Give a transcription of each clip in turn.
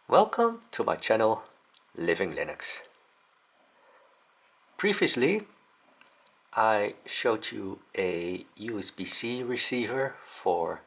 Welcome to my channel Living Linux. Previously I showed you a USB-C receiver for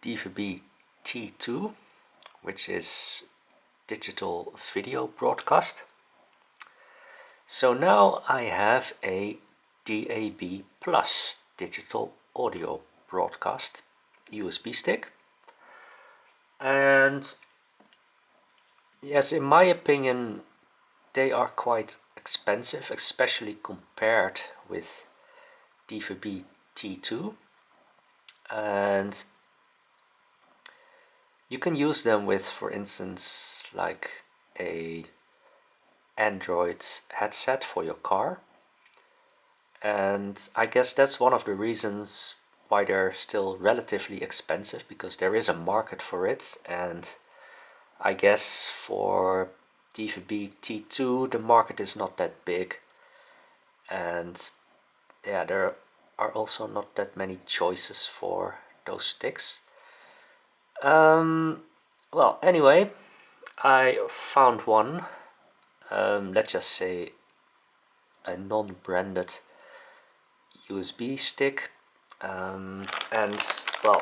DVB T2, which is digital video broadcast. So now I have a DAB Plus digital audio broadcast USB stick. And yes, in my opinion, they are quite expensive, especially compared with DVB T2. And you can use them with, for instance, like a Android headset for your car. And I guess that's one of the reasons why they're still relatively expensive, because there is a market for it. And I guess for DVB T2 the market is not that big, and yeah, there are also not that many choices for those sticks. Well, anyway, I found one, let's just say a non-branded USB stick, and well,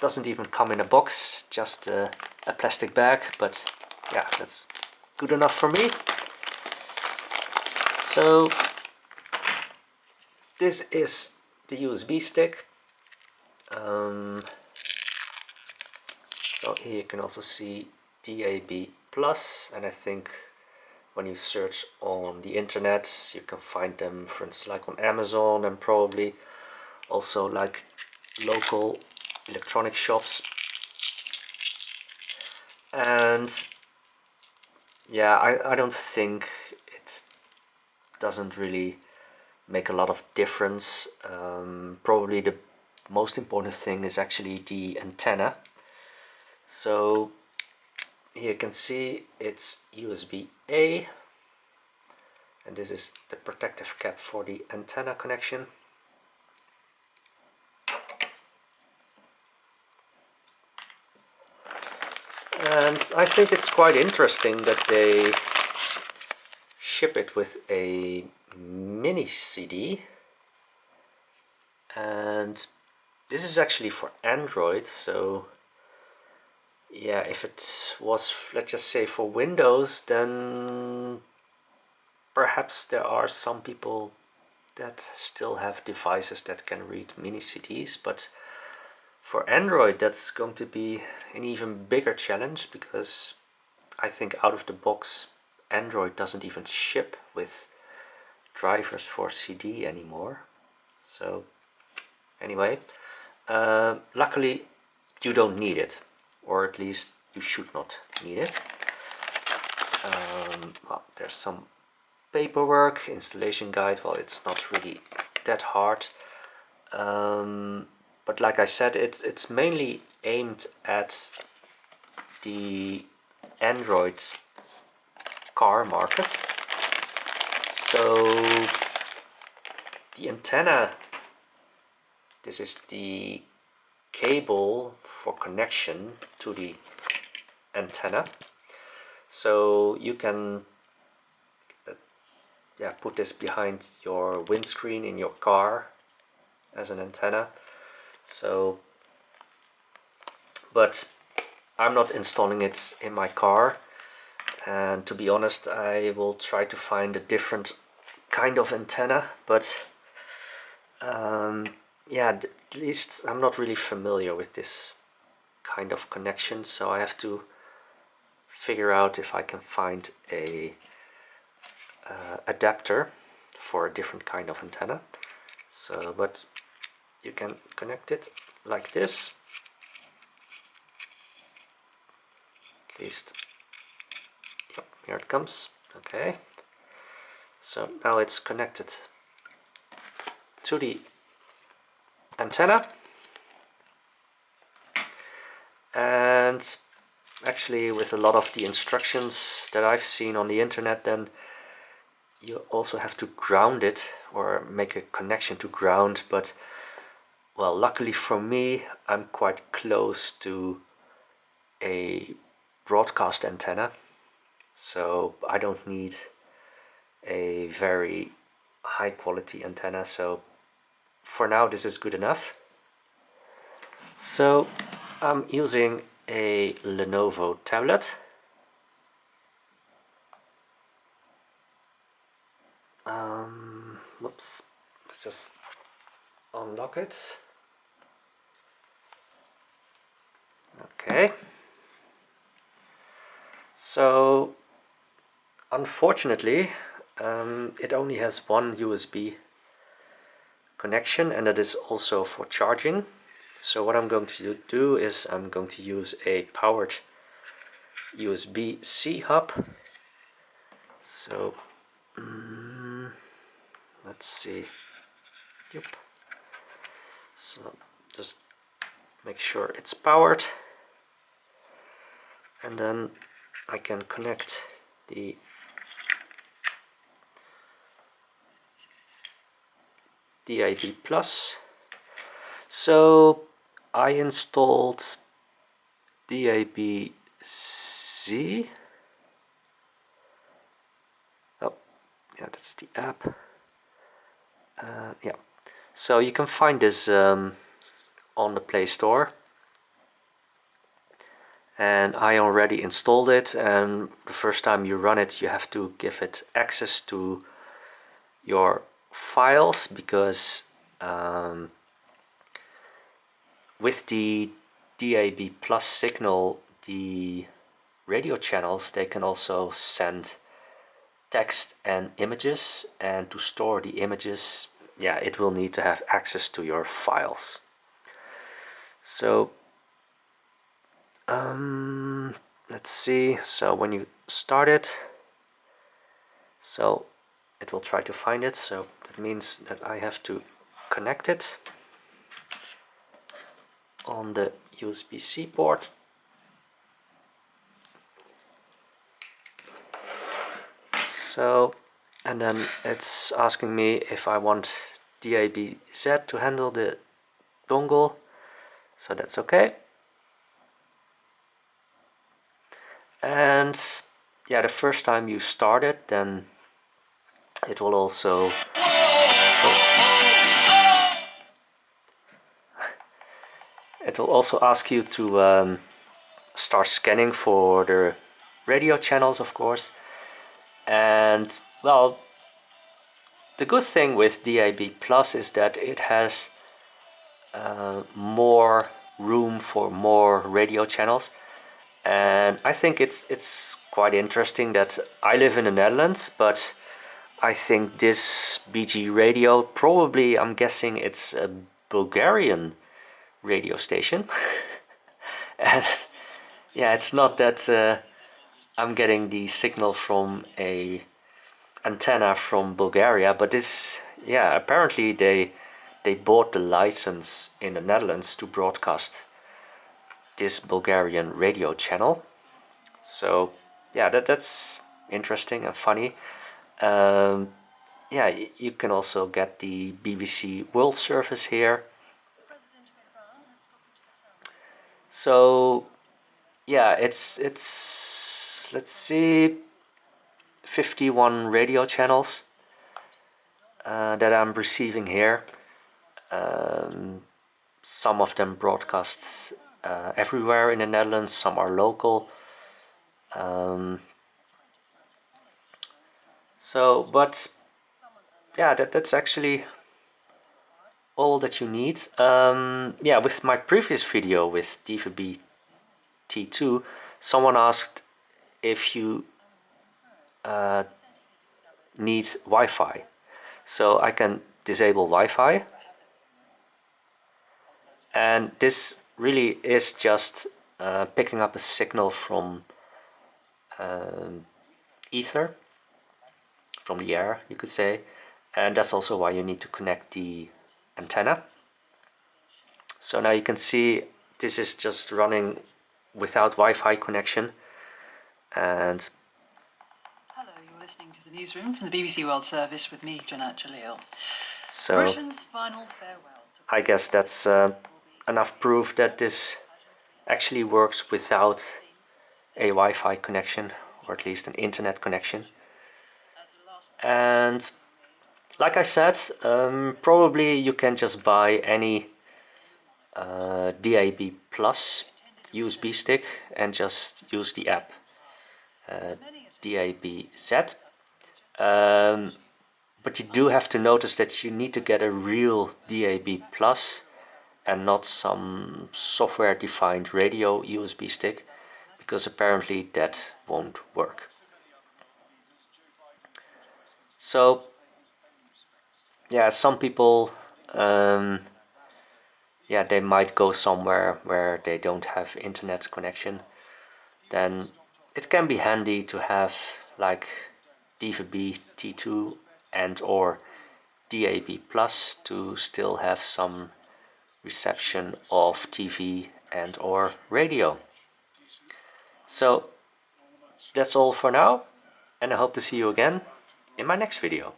doesn't even come in a box, just a plastic bag, but yeah, that's good enough for me. So this is the USB stick. So here you can also see DAB Plus, and I think when you search on the internet you can find them, for instance, like on Amazon, and probably also like local electronic shops. And yeah, I don't think it doesn't really make a lot of difference. Probably the most important thing is actually the antenna. So here you can see it's USB-A, and this is the protective cap for the antenna connection. And I think it's quite interesting that they ship it with a mini CD, and this is actually for Android. So yeah, if it was, let's just say, for Windows, then perhaps there are some people that still have devices that can read mini CDs, but for Android that's going to be an even bigger challenge, because I think out of the box Android doesn't even ship with drivers for CD anymore. So anyway, luckily you don't need it, or at least you should not need it. Well, there's some paperwork, installation guide. Well, it's not really that hard, but like I said, it's mainly aimed at the Android car market. So the antenna, this is the cable for connection to the antenna. So you can put this behind your windscreen in your car as an antenna. So, but I'm not installing it in my car, and to be honest, I will try to find a different kind of antenna, but yeah, at least I'm not really familiar with this kind of connection, so I have to figure out if I can find a adapter for a different kind of antenna. So, but you can connect it like this, at least. Yep, here it comes. Okay, so now it's connected to the antenna, and actually with a lot of the instructions that I've seen on the internet, then you also have to ground it or make a connection to ground. But well, luckily for me, I'm quite close to a broadcast antenna, so I don't need a very high quality antenna, so for now this is good enough. So I'm using a Lenovo tablet. Whoops, let's just unlock it. Okay. So unfortunately, it only has one USB connection, and that is also for charging. So what I'm going to do is I'm going to use a powered USB-C hub. So let's see. Yep. So just make sure it's powered, and then I can connect the DAB plus. So I installed DAB-Z. Oh, yeah, that's the app. Yeah, so you can find this on the Play Store, and I already installed it, and the first time you run it you have to give it access to your files, because with the DAB plus signal, the radio channels, they can also send text and images, and to store the images, yeah, it will need to have access to your files. So let's see, so when you start it, so it will try to find it, so that means that I have to connect it on the USB-C port. So, and then it's asking me if I want DAB-Z to handle the dongle, so that's okay. And yeah, the first time you start it, then it will also ask you to start scanning for the radio channels, of course. And well, the good thing with DAB Plus is that it has more room for more radio channels, and I think it's quite interesting that I live in the Netherlands, but I think this BG radio, probably, I'm guessing it's a Bulgarian radio station. And yeah, it's not that I'm getting the signal from a antenna from Bulgaria, but this, yeah, apparently they bought the license in the Netherlands to broadcast this Bulgarian radio channel. So yeah, that's interesting and funny. Yeah, you can also get the BBC World Service here. So yeah, it's let's see, 51 radio channels that I'm receiving here. Some of them broadcast everywhere in the Netherlands, some are local. But yeah, that's actually all that you need. Yeah, with my previous video with DVB T2, someone asked if you need Wi-Fi. So I can disable Wi-Fi, and this really is just picking up a signal from ether, from the air, you could say, and that's also why you need to connect the antenna. So now you can see this is just running without Wi-Fi connection, and hello, you're listening to the newsroom from the BBC World Service with me, Janat Jalil. so Britain's final farewell. I guess that's enough proof that this actually works without a Wi-Fi connection, or at least an internet connection. And like I said, probably you can just buy any DAB Plus USB stick and just use the app DABZ. But you do have to notice that you need to get a real DAB Plus and not some software-defined radio USB stick, because apparently that won't work. So yeah, some people they might go somewhere where they don't have internet connection. Then it can be handy to have like DVB T2 and or DAB Plus to still have some reception of TV and or radio. So that's all for now, and I hope to see you again in my next video.